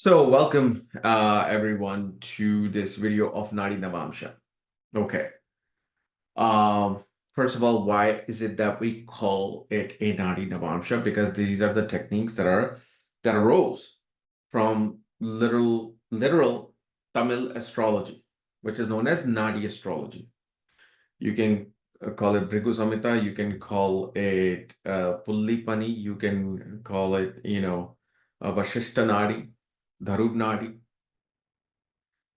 So welcome everyone to this video of Nadi Navamsa. Okay. Um, First of all, why is it that we call it a Nadi Navamsa? Because these are the techniques that arose from literal Tamil astrology, which is known as Nadi astrology. You can call it Bhrigu Samhita, you can call it Pullipani, you can call it, Vashishta Nadi, Dharub Nadi.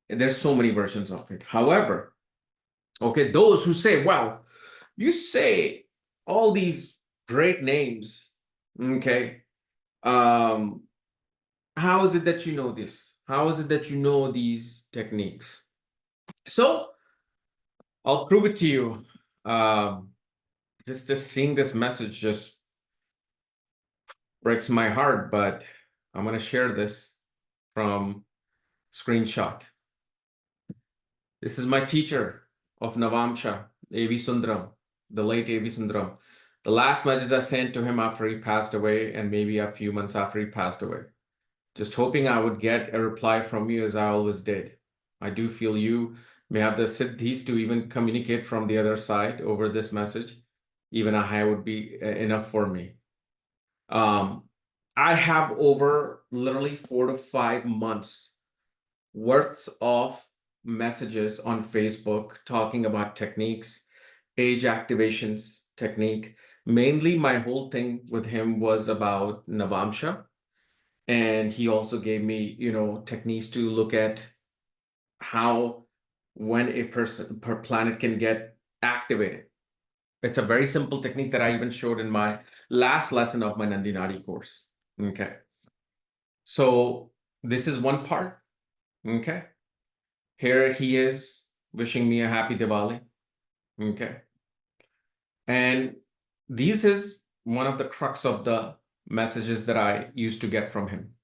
There's so many versions of it. However, okay, those who say, well, you say all these great names, okay, um, how is it that you know this? How is it that you know these techniques? So I'll prove it to you. Just seeing this message just breaks my heart, but I'm going to share this from screenshot. This is my teacher of Navamsha, A.V. Sundaram, the late A.V. Sundaram. The last message I sent to him after he passed away, and maybe a few months after he passed away. Just hoping I would get a reply from you, as I always did. I do feel you may have the siddhis to even communicate from the other side over this message. Even a high would be enough for me. I have over literally 4 to 5 months worth of messages on Facebook talking about techniques, age activations technique. Mainly my whole thing with him was about Navamsha. And he also gave me, techniques to look at how when a person per planet can get activated. It's a very simple technique that I even showed in my last lesson of my Nadi Nadi course. Okay. So this is one part. Okay. Here he is wishing me a happy Diwali. Okay. And this is one of the crux of the messages that I used to get from him.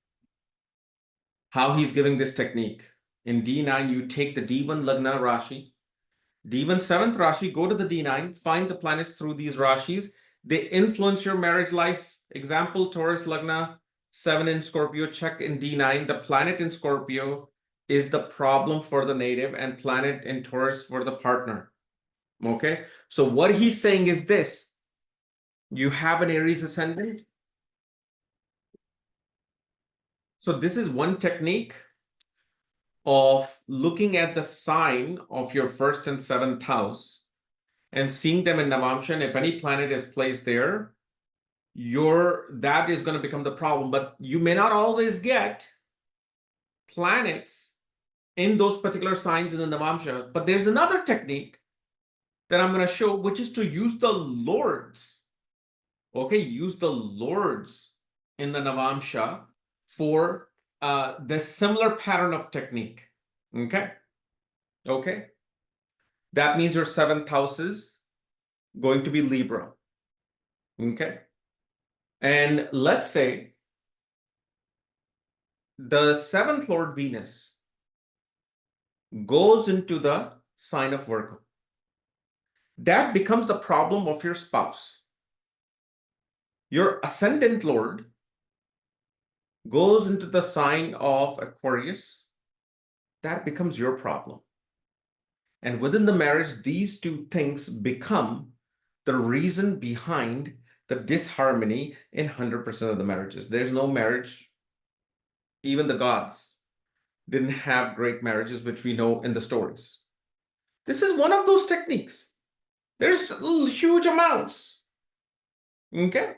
How he's giving this technique. In D9, you take the D1 Lagna Rashi, D1 7th Rashi, go to the D9, find the planets through these Rashis. They influence your marriage life. Example, Taurus Lagna, 7 in Scorpio, check in D9. The planet in Scorpio is the problem for the native and planet in Taurus for the partner. Okay, so what he's saying is this. You have an Aries ascendant. So this is one technique of looking at the sign of your 1st and 7th house and seeing them in Navamsha. And if any planet is placed there, that is going to become the problem. But you may not always get planets in those particular signs in the Navamsha. But there's another technique that I'm going to show, which is to use the lords. Okay, use the lords in the Navamsha for the similar pattern of technique. Okay. That means your 7th house is going to be Libra. Okay. And let's say the 7th Lord Venus goes into the sign of Virgo. That becomes the problem of your spouse. Your ascendant Lord goes into the sign of Aquarius. That becomes your problem. And within the marriage, these two things become the reason behind the disharmony in 100% of the marriages. There's no marriage, even the gods didn't have great marriages, which we know in the stories. This is one of those techniques. There's huge amounts. Okay.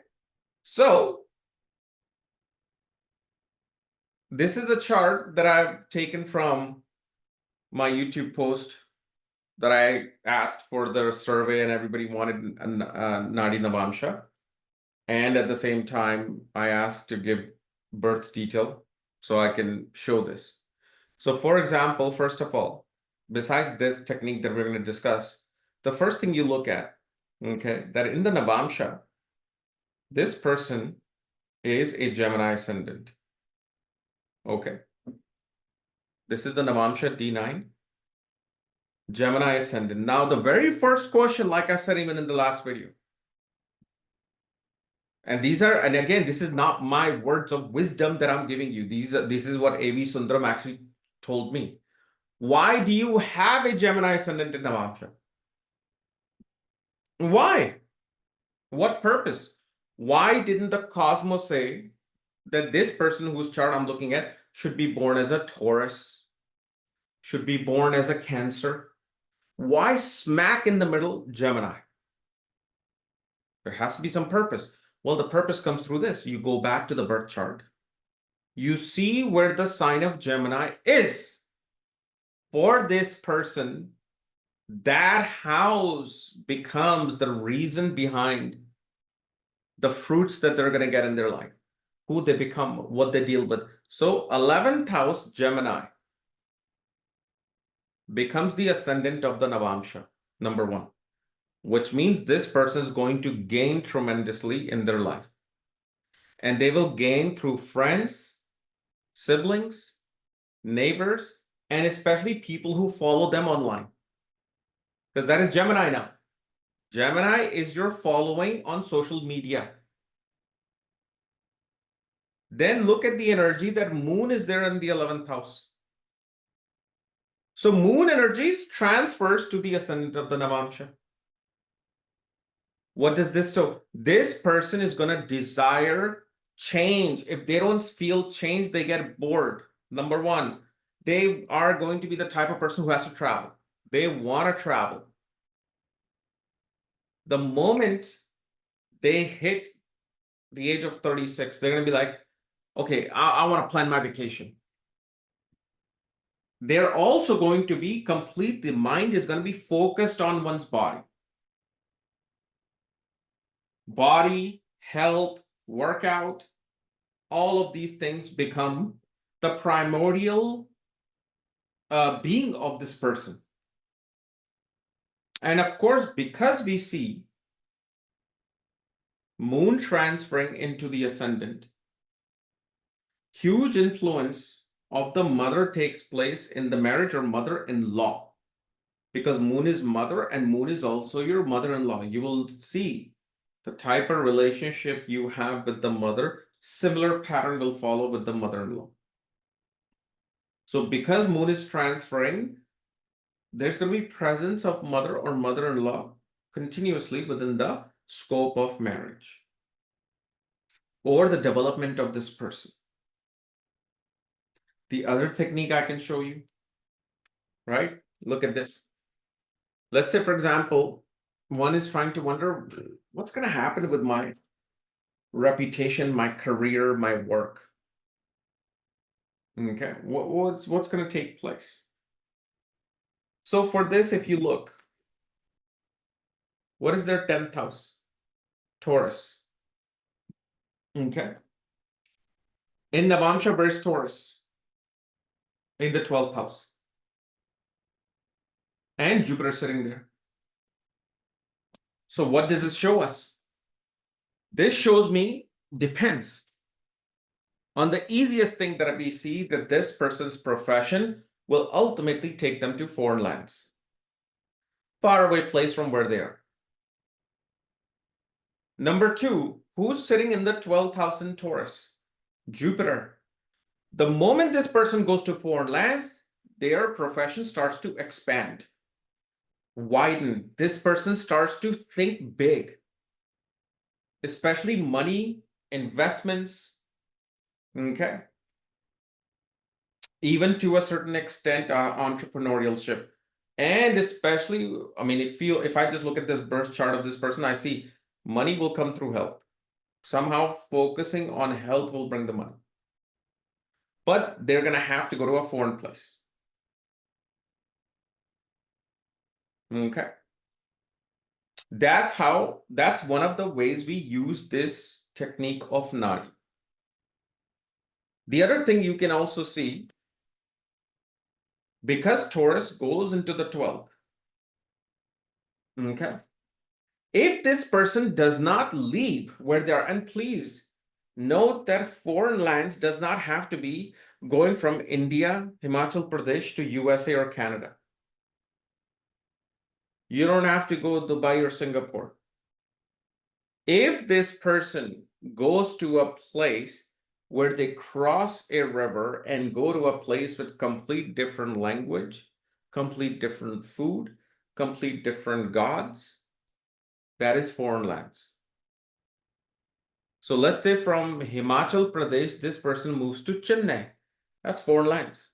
So this is the chart that I've taken from my YouTube post that I asked for the survey, and everybody wanted Nadi Navamsha. And at the same time, I asked to give birth detail so I can show this. So for example, first of all, besides this technique that we're going to discuss, the first thing you look at, okay, that in the Navamsha, this person is a Gemini ascendant. Okay. This is the Navamsha D9. Gemini ascendant. Now, the very first question, like I said, even in the last video, And these are, and again, this is not my words of wisdom that I'm giving you. This is what A.V. Sundaram actually told me. Why do you have a Gemini ascendant in Navamsha? Why? What purpose? Why didn't the cosmos say that this person whose chart I'm looking at should be born as a Taurus, should be born as a Cancer? Why smack in the middle Gemini? There has to be some purpose. Well, the purpose comes through this. You go back to the birth chart. You see where the sign of Gemini is. For this person, that house becomes the reason behind the fruits that they're going to get in their life, who they become, what they deal with. So 11th house Gemini becomes the ascendant of the Navamsha, number one, which means this person is going to gain tremendously in their life. And they will gain through friends, siblings, neighbors, and especially people who follow them online. Because that is Gemini now. Gemini is your following on social media. Then look at the energy that Moon is there in the 11th house. So Moon energies transfers to the ascendant of the Navamsha. What does this show? This person is going to desire change. If they don't feel change, they get bored. Number one, they are going to be the type of person who has to travel. They want to travel. The moment they hit the age of 36, they're going to be like, okay, I want to plan my vacation. They're also going to be complete. The mind is going to be focused on one's body. Body, health, workout, all of these things become the primordial being of this person. And of course, because we see Moon transferring into the ascendant, huge influence of the mother takes place in the marriage or mother-in-law, because Moon is mother and Moon is also your mother-in-law. You will see the type of relationship you have with the mother, similar pattern will follow with the mother-in-law. So because Moon is transferring, there's going to be presence of mother or mother-in-law continuously within the scope of marriage or the development of this person. The other technique I can show you, right? Look at this. Let's say, for example, one is trying to wonder, what's going to happen with my reputation, my career, my work? Okay, what's going to take place? So for this, if you look, what is their 10th house? Taurus. Okay. In Navamsha, where's Taurus? In the 12th house. And Jupiter sitting there. So what does this show us? This shows me, depends on the easiest thing that we see, that this person's profession will ultimately take them to foreign lands, far away place from where they are. Number two, who's sitting in the 12th house in Taurus? Jupiter. The moment this person goes to foreign lands, their profession starts to expand, widen. This person starts to think big, especially money, investments, okay? Even to a certain extent, entrepreneurship. And especially, I mean, if I just look at this birth chart of this person, I see money will come through health. Somehow focusing on health will bring the money. But they're going to have to go to a foreign place. Okay. That's one of the ways we use this technique of Nadi. The other thing you can also see, because Taurus goes into the 12th, okay, if this person does not leave where they are, and please note that foreign lands does not have to be going from India, Himachal Pradesh to USA or Canada. You don't have to go to Dubai or Singapore. If this person goes to a place where they cross a river and go to a place with complete different language, complete different food, complete different gods, that is foreign lands. So let's say from Himachal Pradesh, this person moves to Chennai. That's foreign lands.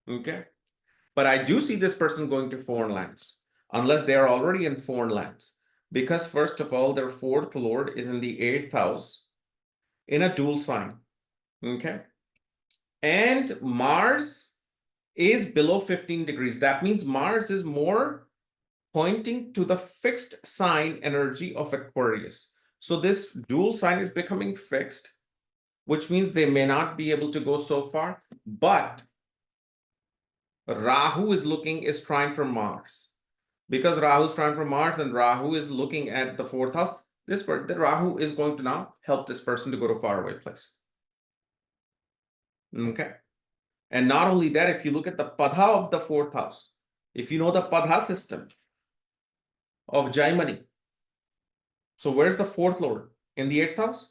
Okay. But I do see this person going to foreign lands, unless they are already in foreign lands. Because first of all, their fourth lord is in the 8th house in a dual sign. Okay. And Mars is below 15 degrees. That means Mars is more pointing to the fixed sign energy of Aquarius. So this dual sign is becoming fixed, which means they may not be able to go so far, but Rahu is trying for Mars. Because Rahu is trying for Mars and Rahu is looking at the 4th house, the Rahu is going to now help this person to go to a faraway place. Okay. And not only that, if you look at the Padha of the 4th house, if you know the Padha system of Jaimani, so where's the 4th lord? In the 8th house?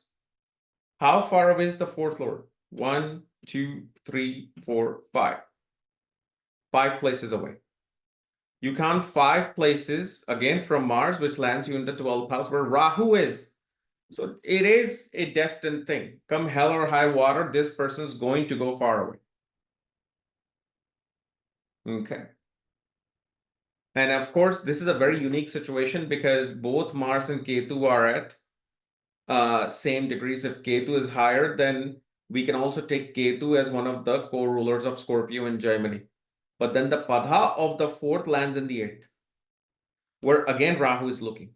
How far away is the 4th lord? 1, 2, 3, 4, 5. 5 places away. You count 5 places again from Mars, which lands you in the 12th house where Rahu is. So it is a destined thing. Come hell or high water, this person is going to go far away. Okay. And of course, this is a very unique situation because both Mars and Ketu are at same degrees. If Ketu is higher, then we can also take Ketu as one of the co-rulers of Scorpio and Gemini. But then the Padha of the 4th lands in the 8th, where again Rahu is looking.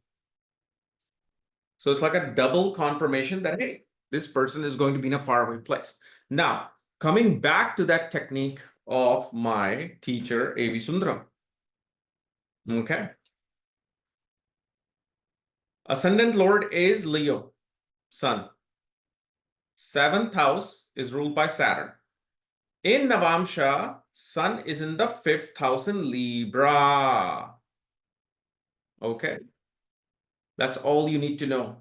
So it's like a double confirmation that, hey, this person is going to be in a faraway place. Now, coming back to that technique of my teacher, A.V. Sundaram. Okay. Ascendant Lord is Leo, Sun. 7th house is ruled by Saturn. In Navamsa, Sun is in the 5th house in Libra. Okay. That's all you need to know.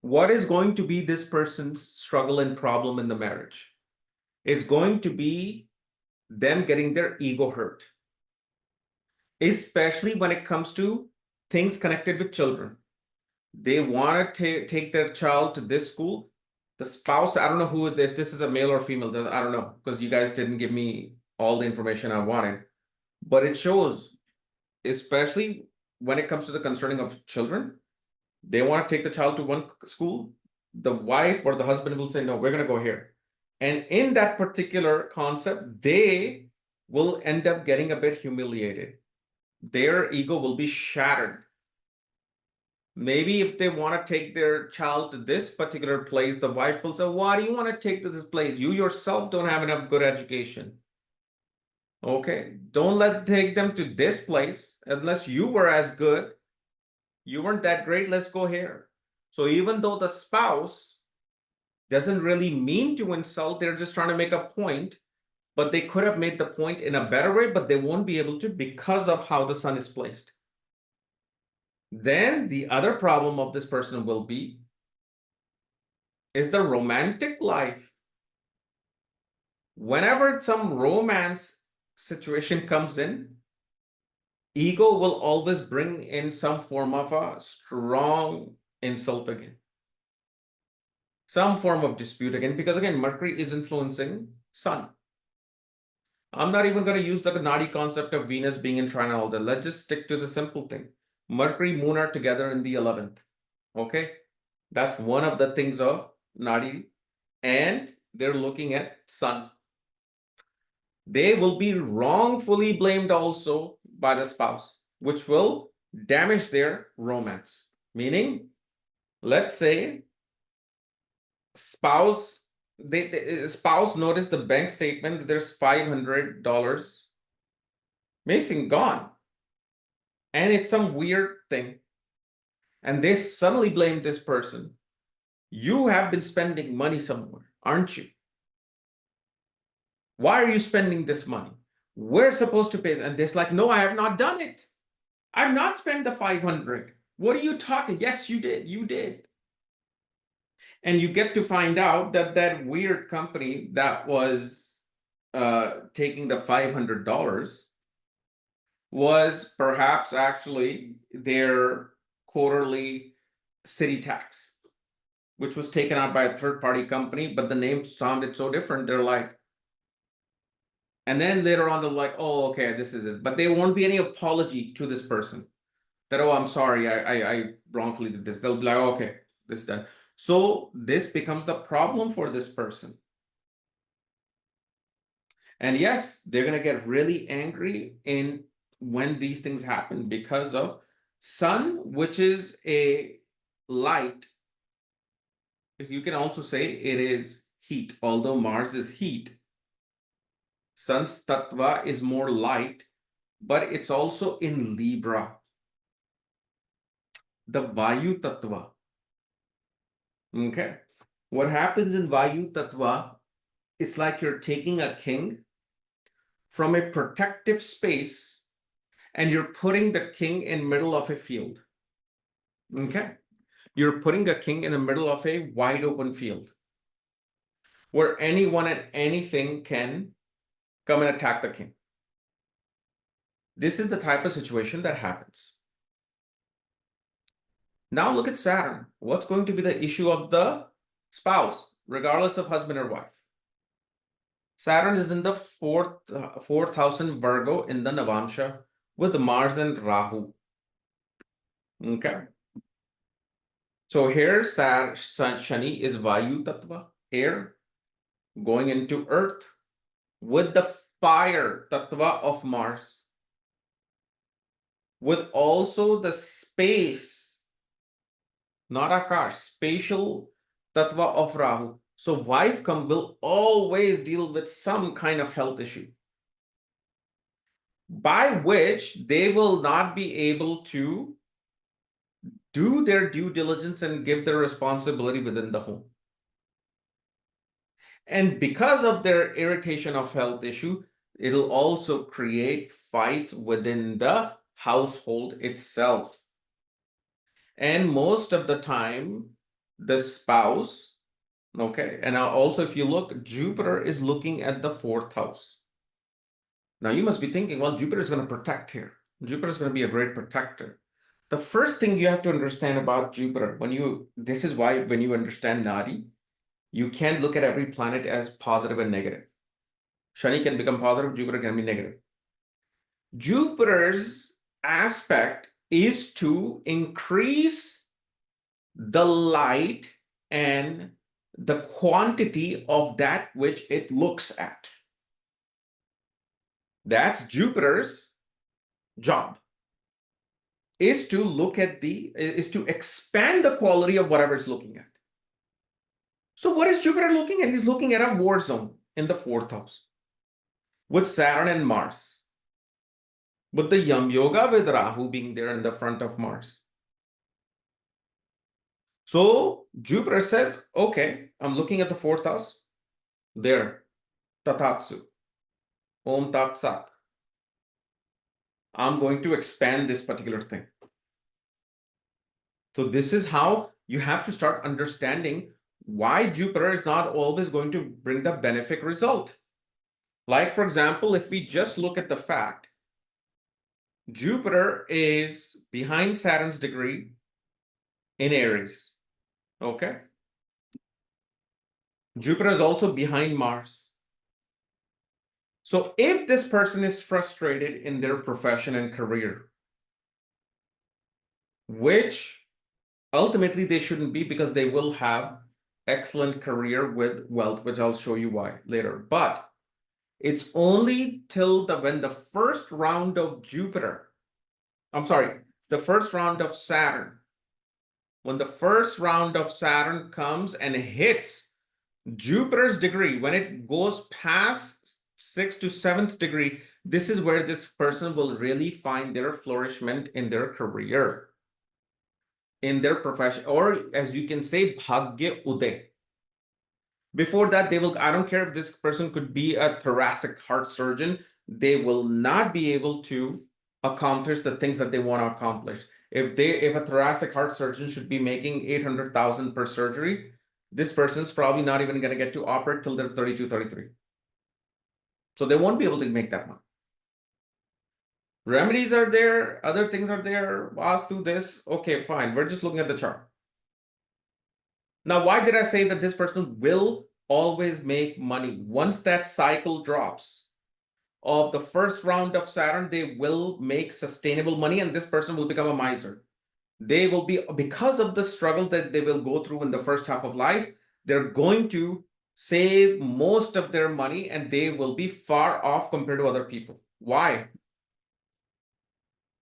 What is going to be this person's struggle and problem in the marriage? It's going to be them getting their ego hurt, especially when it comes to things connected with children. They want to take their child to this school. The spouse, I don't know who, if this is a male or female, I don't know, because you guys didn't give me all the information I wanted. But it shows, especially when it comes to the concerning of children, they want to take the child to one school. The wife or the husband will say, no, we're going to go here. And in that particular concept, they will end up getting a bit humiliated. Their ego will be shattered. Maybe if they want to take their child to this particular place, the wife will say, why do you want to take to this place? You yourself don't have enough good education. Okay, don't take them to this place unless you were as good. You weren't that great, let's go here. So even though the spouse doesn't really mean to insult, they're just trying to make a point, but they could have made the point in a better way, but they won't be able to because of how the sun is placed. Then the other problem of this person will be is the romantic life. Whenever some romance situation comes in, ego will always bring in some form of a strong insult again. Some form of dispute again, because again, Mercury is influencing Sun. I'm not even going to use the Nadi concept of Venus being in trine and all that. Let's just stick to the simple thing. Mercury, Moon are together in the 11th. Okay. That's one of the things of Nadi. And they're looking at Sun. They will be wrongfully blamed also by the spouse, which will damage their romance. Meaning, let's say spouse noticed the bank statement that there's $500 missing, gone, and it's some weird thing, and they suddenly blame this person. You have been spending money somewhere, aren't you? Why are you spending this money? We're supposed to pay. And they're like, no, I have not done it. I've not spent the 500. What are you talking? Yes, you did. You did. And you get to find out that that weird company that was taking the $500 was perhaps actually their quarterly city tax, which was taken out by a third-party company, but the name sounded so different. They're like, and then later on, they're like, oh, okay, this is it. But there won't be any apology to this person that, oh, I'm sorry, I wrongfully did this. They'll be like, okay, this is done. So this becomes the problem for this person. And yes, they're going to get really angry in when these things happen because of sun, which is a light. You can also say it is heat, although Mars is heat. Sun's tattva is more light, but it's also in Libra, the Vayu tattva. Okay. What happens in Vayu tattva, it's like you're taking a king from a protective space and you're putting the king in middle of a field. Okay. You're putting a king in the middle of a wide open field where anyone and anything can come and attack the king. This is the type of situation that happens. Now look at Saturn. What's going to be the issue of the spouse, regardless of husband or wife? Saturn is in the fourth house in Virgo in the Navamsa with Mars and Rahu. Okay. So here Shani is Vayu Tattva, air, going into Earth with the fire Tattva of Mars, with also the space, not Akash, spatial Tattva of Rahu. So wife will always deal with some kind of health issue, by which they will not be able to do their due diligence and give their responsibility within the home. And because of their irritation of health issue, it'll also create fights within the household itself. And most of the time, the spouse, okay, and now also if you look, Jupiter is looking at the fourth house. Now you must be thinking, well, Jupiter is going to protect here. Jupiter is going to be a great protector. The first thing you have to understand about Jupiter, this is why when you understand Nadi, you can't look at every planet as positive and negative. Shani can become positive, Jupiter can be negative. Jupiter's aspect is to increase the light and the quantity of that which it looks at. That's Jupiter's job, is to expand the quality of whatever it's looking at. So what is Jupiter looking at? He's looking at a war zone in the fourth house with Saturn and Mars, with the Yam Yoga with Rahu being there in the front of Mars. So Jupiter says, okay, I'm looking at the fourth house. There, Tatatsu, Om Tat Sat. I'm going to expand this particular thing. So this is how you have to start understanding why Jupiter is not always going to bring the benefic result. Like, for example, if we just look at the fact, Jupiter is behind Saturn's degree in Aries. Okay. Jupiter is also behind Mars. So if this person is frustrated in their profession and career, which ultimately they shouldn't be because they will have excellent career with wealth, which I'll show you why later. But it's only till when the first round of the first round of Saturn, when the first round of Saturn comes and hits Jupiter's degree, when it goes past 6th to 7th degree, this is where this person will really find their flourishment in their career, in their profession, or as you can say, Bhagya Uday. Before that, I don't care if this person could be a thoracic heart surgeon, they will not be able to accomplish the things that they want to accomplish. If a thoracic heart surgeon should be making 800,000 per surgery, this person's probably not even going to get to operate till they're 32, 33. So they won't be able to make that money. Remedies are there, other things are there, Vastu this, okay, fine. We're just looking at the chart. Now, why did I say that this person will always make money? Once that cycle drops of the first round of Saturn, they will make sustainable money, and this person will become a miser. They will be, because of the struggle that they will go through in the first half of life, they're going to save most of their money and they will be far off compared to other people. Why?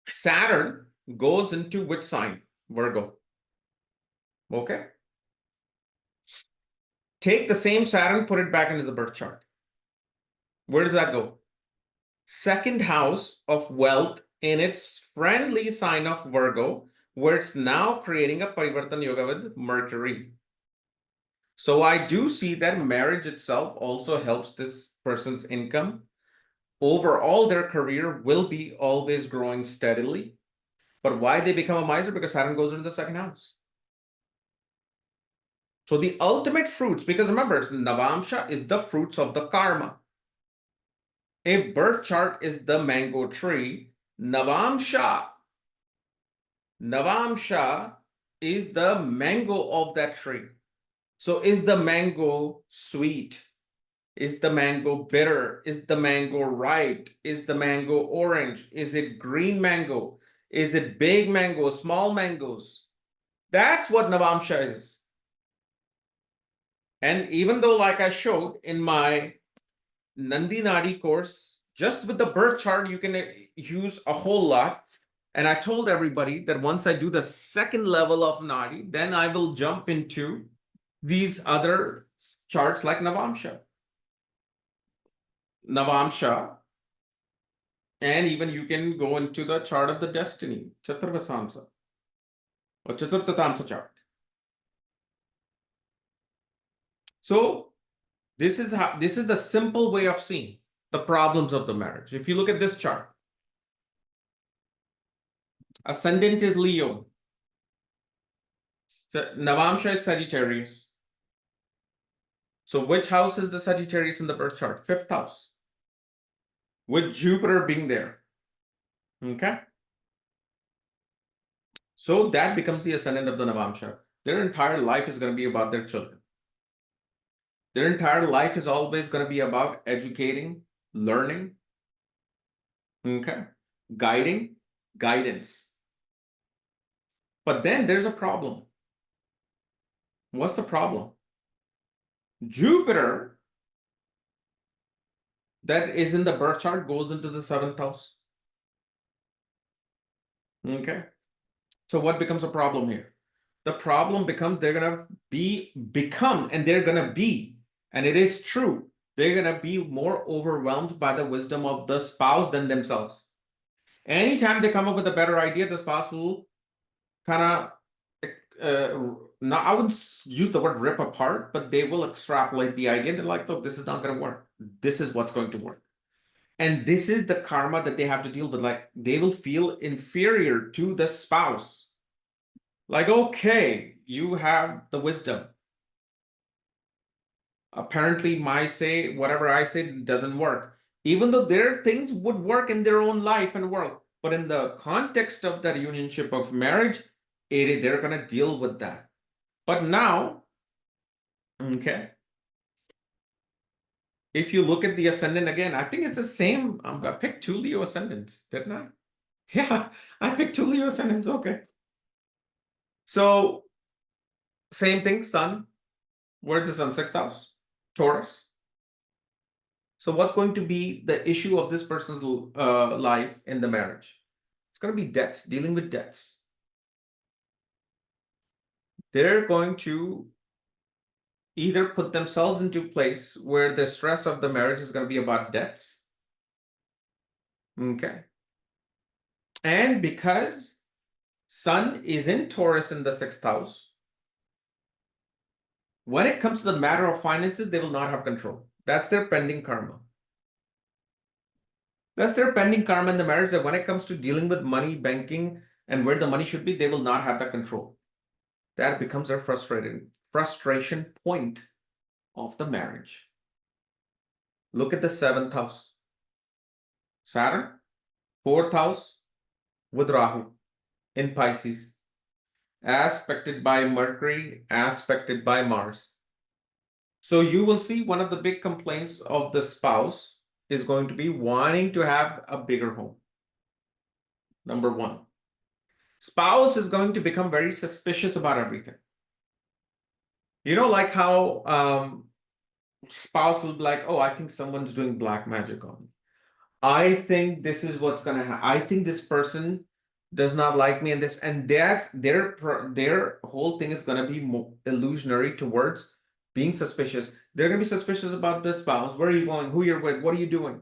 Saturn goes into which sign? Virgo. Okay. Take the same Saturn, put it back into the birth chart. Where does that go? Second house of wealth in its friendly sign of Virgo, where it's now creating a Parivartan Yoga with Mercury. So I do see that marriage itself also helps this person's income. Overall, their career will be always growing steadily. But why they become a miser? Because Saturn goes into the second house. So the ultimate fruits, because remember, Navamsha is the fruits of the karma. A birth chart is the mango tree. Navamsha is the mango of that tree. So is the mango sweet? Is the mango bitter? Is the mango ripe? Is the mango orange? Is it green mango? Is it big mango, small mangoes? That's what Navamsha is. And even though, like I showed in my Nadi Nadi course, just with the birth chart, you can use a whole lot. And I told everybody that once I do the second level of Nadi, then I will jump into these other charts like Navamsha. And even you can go into the chart of the destiny, Chaturvasamsa or Chaturtatamsa chart. So this is the simple way of seeing the problems of the marriage. If you look at this chart, ascendant is Leo, Navamsha is Sagittarius. So which house is the Sagittarius in the birth chart? Fifth house, with Jupiter being there. Okay. So that becomes the ascendant of the Navamsha. Their entire life is going to be about their children. Their entire life is always going to be about educating, learning, okay, guiding, guidance. But then there's a problem. What's the problem? Jupiter, that is in the birth chart, goes into the seventh house. Okay. So what becomes a problem here? The problem becomes they're going to become, and they're going to be, and it is true, they're going to be more overwhelmed by the wisdom of the spouse than themselves. Anytime they come up with a better idea, the spouse will kind of, I wouldn't use the word rip apart, but they will extrapolate the idea. And they're like, look, this is not going to work. This is what's going to work. And this is the karma that they have to deal with. Like, they will feel inferior to the spouse. Like, okay, you have the wisdom. Apparently, whatever I say doesn't work. Even though their things would work in their own life and world. But in the context of that unionship of marriage, they're going to deal with that. But now, okay, if you look at the ascendant again, I think it's the same. I picked two Leo ascendants, didn't I? Yeah, I picked two Leo ascendants. Okay. So, same thing, Sun. Where's the Sun? Sixth house, Taurus. So, what's going to be the issue of this person's life in the marriage? It's going to be debts, dealing with debts. They're going to either put themselves into a place where the stress of the marriage is going to be about debts. Okay. And because Sun is in Taurus in the sixth house, when it comes to the matter of finances, they will not have control. That's their pending karma. That's their pending karma in the marriage, that when it comes to dealing with money, banking, and where the money should be, they will not have that control. That becomes their frustrating frustration point of the marriage. Look at the 7th house. Saturn, 4th house with Rahu in Pisces, aspected by Mercury, aspected by Mars. So you will see one of the big complaints of the spouse is going to be wanting to have a bigger home. Number one. Spouse is going to become very suspicious about everything. You know, like how spouse will be like, oh, I think someone's doing black magic on me. I think this is what's gonna happen. I think this person does not like me, and that's their whole thing is gonna be more illusionary towards being suspicious. They're gonna be suspicious about the spouse. Where are you going? Who you're with? What are you doing?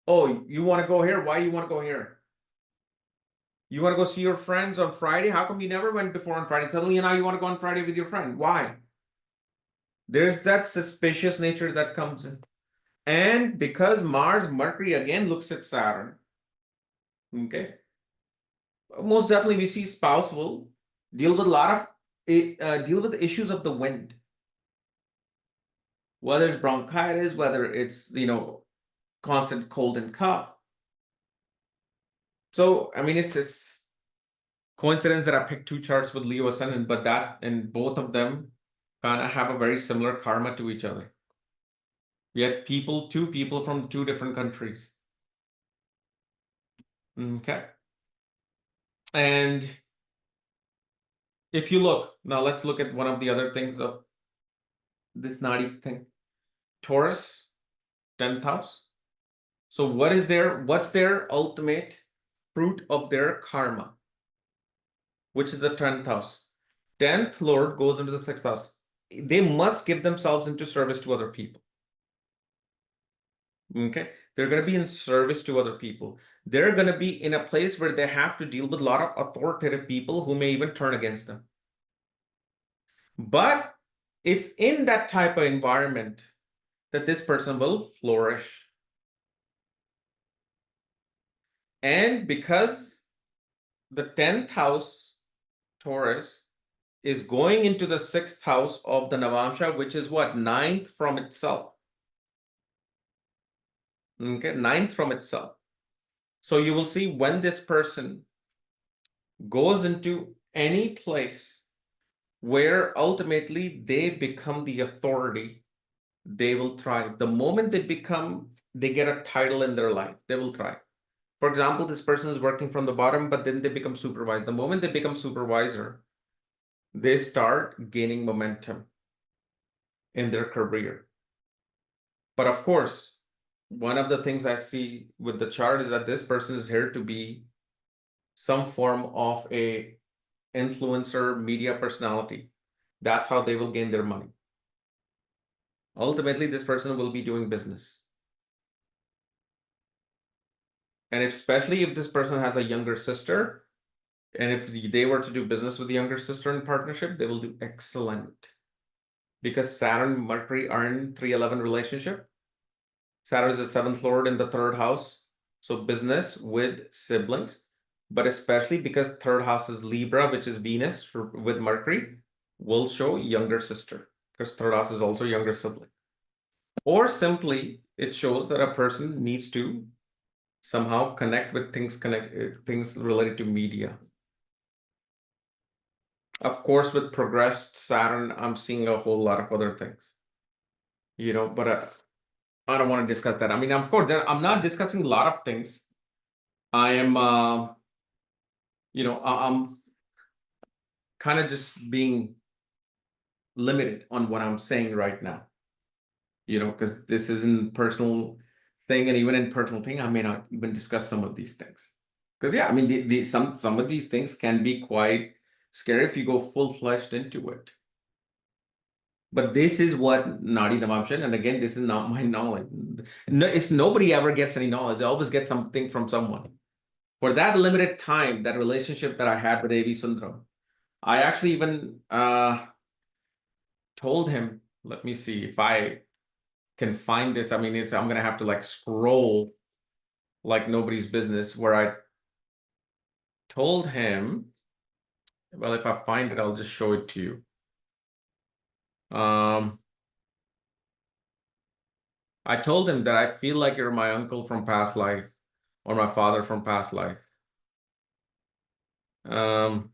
Oh, you want to go here? Why you want to go here? You want to go see your friends on Friday? How come you never went before on Friday? Suddenly now you want to go on Friday with your friend. Why? There's that suspicious nature that comes in. And because Mars, Mercury again looks at Saturn, okay, most definitely we see spouse will deal with a lot of deal with the issues of the wind, whether it's bronchitis, whether it's constant cold and cough. So I mean, it's coincidence that I picked two charts with Leo ascendant, but that and both of them kind of have a very similar karma to each other. Yet two people from two different countries. Okay. And if you look, now let's look at one of the other things of this Nadi thing. Taurus, 10th house. So what's their ultimate fruit of their karma? Which is the 10th house. 10th Lord goes into the 6th house. They must give themselves into service to other people. Okay, they're going to be in service to other people. They're going to be in a place where they have to deal with a lot of authoritative people who may even turn against them. But it's in that type of environment that this person will flourish. And because the 10th house, Taurus, is going into the 6th house of the Navamsa, which is what? 9th from itself. Okay, 9th from itself. So you will see when this person goes into any place where ultimately they become the authority, they will thrive. The moment they get a title in their life, they will thrive. For example, this person is working from the bottom, but then they become supervisor. The moment they become supervisor, they start gaining momentum in their career. But of course, one of the things I see with the chart is that this person is here to be some form of a influencer, media personality. That's how they will gain their money. Ultimately, this person will be doing business. And especially if this person has a younger sister, and if they were to do business with the younger sister in partnership, they will do excellent. Because Saturn and Mercury are in 311 relationship. Saturn is the 7th Lord in the 3rd house. So business with siblings, but especially because 3rd house is Libra, which is Venus with Mercury, will show younger sister, because 3rd house is also younger sibling. Or simply, it shows that a person needs to somehow connect with things related to media. Of course, with progressed Saturn, I'm seeing a whole lot of other things, but I don't want to discuss that. I mean, of course, I'm not discussing a lot of things. I am, I'm kind of just being limited on what I'm saying right now, because this isn't personal thing, and even in personal thing, I may not even discuss some of these things. Because yeah, I mean, some of these things can be quite scary if you go full-fledged into it. But this is what Nadi Navamsa, and again, this is not my knowledge. No, it's nobody ever gets any knowledge. They always get something from someone. For that limited time, that relationship that I had with A.V. Sundaram, I actually even told him, let me see if I can find this. I mean, I'm gonna have to like scroll like nobody's business, where I told him, well, if I find it, I'll just show it to you. Um, I told him that I feel like you're my uncle from past life or my father from past life. Um,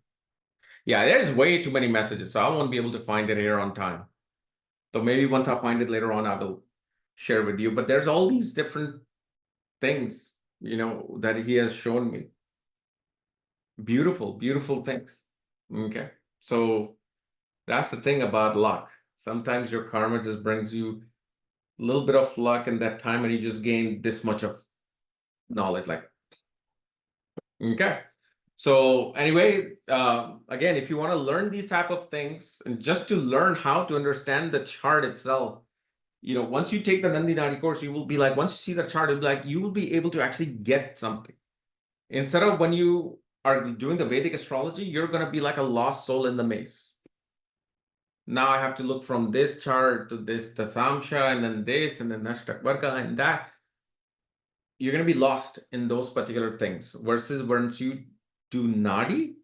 yeah, there's way too many messages, so I won't be able to find it here on time. So maybe once I find it later on, I will share with you. But there's all these different things, that he has shown me. Beautiful, beautiful things. Okay. So that's the thing about luck. Sometimes your karma just brings you a little bit of luck in that time and you just gain this much of knowledge. Like, okay. So anyway, again, if you want to learn these type of things and just to learn how to understand the chart itself, once you take the Nandi Nadi course, you will be like, once you see the chart, it'll be like, you will be able to actually get something. Instead of when you are doing the Vedic astrology, you're going to be like a lost soul in the maze. Now I have to look from this chart to this Dasamsha and then this and then Nashtakvarga and that. You're going to be lost in those particular things. Versus once you do Nadi,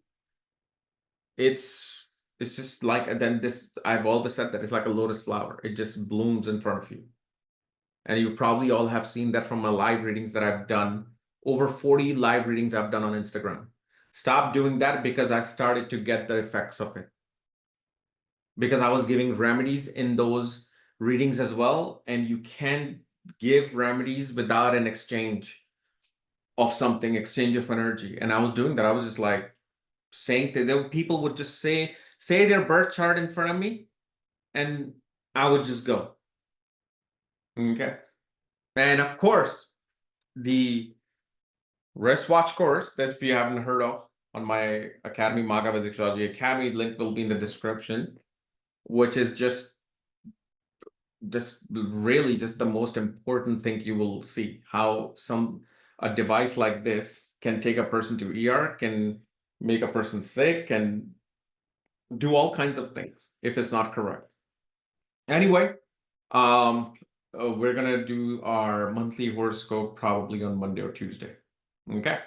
it's just like, then this, I've always said that it's like a lotus flower. It just blooms in front of you. And you probably all have seen that from my live readings that I've done. Over 40 live readings I've done on Instagram. Stop doing that because I started to get the effects of it. Because I was giving remedies in those readings as well. And you can't give remedies without an exchange of something, exchange of energy. And I was doing that. I was just like saying that people would just say their birth chart in front of me, and I would just go. Okay. And of course, the wristwatch course that if you haven't heard of on my Academy, Maga Vedic Astrology Academy, link will be in the description, which is just really just the most important thing you will see, how a device like this can take a person to ER, can make a person sick, can do all kinds of things if it's not correct. Anyway, we're gonna do our monthly horoscope probably on Monday or Tuesday. Okay.